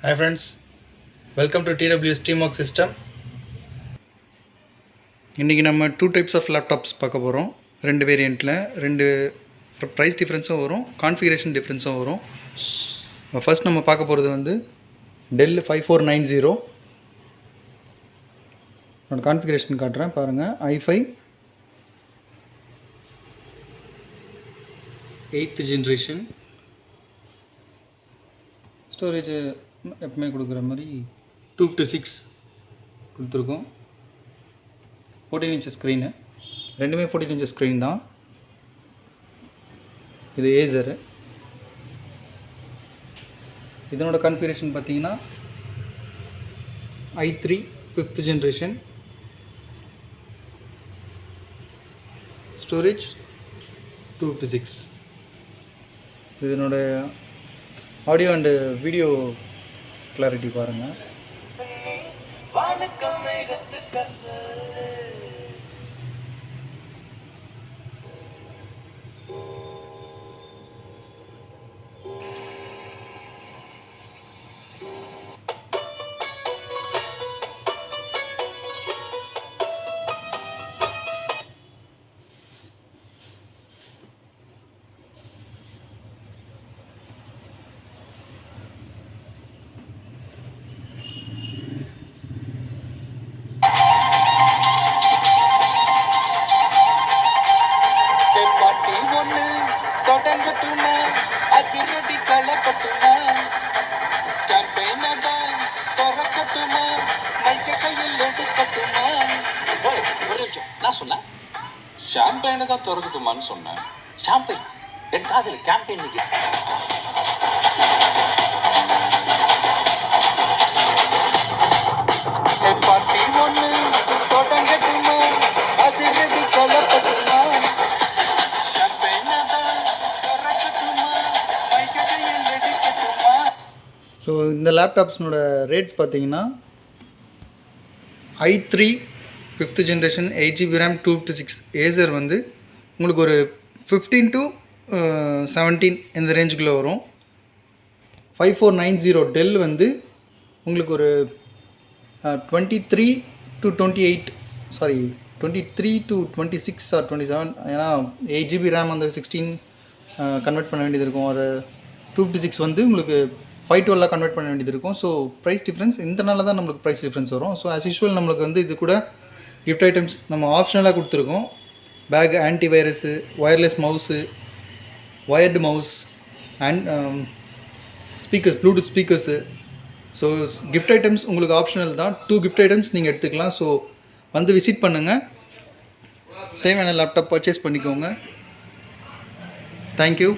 Hi friends, welcome to TWS Teamwork System. இன்றைக்கி நம்ம 2 types of laptops பார்க்க போகிறோம். 2 வேரியண்ட்டில் 2 ப்ரைஸ் டிஃப்ரென்ஸும் வரும், கான்ஃபிகரேஷன் டிஃப்ரென்ஸும் வரும். ஃபர்ஸ்ட் நம்ம பார்க்க போகிறது வந்து Dell 5490. என்னோட கான்ஃபிகரேஷன் காட்டுறேன் பாருங்கள். i5 8th generation. ஸ்டோரேஜ் எப்பவுமே கொடுக்குற மாதிரி 256 கொடுத்துருக்கோம். 14 inch ஸ்க்ரீனு, ரெண்டுமே 14 inch ஸ்க்ரீன் தான். இது ஏசரு. இதனோட கான்ஃபிகரேஷன் பார்த்தீங்கன்னா i3 5th ஜென்ரேஷன். ஸ்டோரேஜ் 256. இதனோட ஆடியோ அண்டு வீடியோ கிளாரிட்டி பாருங்கள். தொடங்கட்டுமா அதிரடி களப்பட்டுமா கேம்பெயினை தான் திறக்கட்டுமா மைக்க கையில் எடுக்கட்டுமா. ஒரு நிமிஷம், நான் சொன்னேன் ஷாம்பெயினை தான் திறக்கட்டுமான்னு சொன்னேன். ஷாம்பெயின் என் காதில் கேம்பெயின் பார்ட்டி ஒன்று தொடங்கட்டுமா அதிரடி களப்பட்டுமா. ஸோ இந்த லேப்டாப்ஸ்னோட ரேட்ஸ் பார்த்தீங்கன்னா i3 5th generation 8GB RAM 256 Acer வந்து உங்களுக்கு ஒரு 15 to 17 இந்த ரேஞ்சுக்குள்ளே வரும். 5490 டெல் வந்து உங்களுக்கு ஒரு 23 to 28 சாரி 23 to 26 or 27. ஏன்னா 8GB RAM அந்த 16 கன்வெர்ட் பண்ண வேண்டியது இருக்கும். ஒரு 256 வந்து உங்களுக்கு 512 கன்வெர்ட் பண்ண வேண்டியது இருக்கும். ஸோ ப்ரைஸ் டிஃப்ரென்ஸ் இதனால தான் நம்மளுக்கு ப்ரைஸ் டிஃப்ரென்ஸ் வரும். ஸோ ஆஸ் யூஷுவல் நம்மளுக்கு வந்து இது கூட கிஃப்ட் ஐட்டம்ஸ் நம்ம ஆப்ஷனலாக கொடுத்துருக்கோம். Bag, antivirus, wireless mouse, wired mouse and speakers, Bluetooth speakers. So gift items உங்களுக்கு ஆப்ஷனல் தான். 2 கிஃப்ட் ஐட்டம்ஸ் நீங்கள் எடுத்துக்கலாம். ஸோ வந்து விசிட் பண்ணுங்கள், தேவையான லேப்டாப் பர்ச்சேஸ் பண்ணிக்கோங்க. தேங்க்யூ.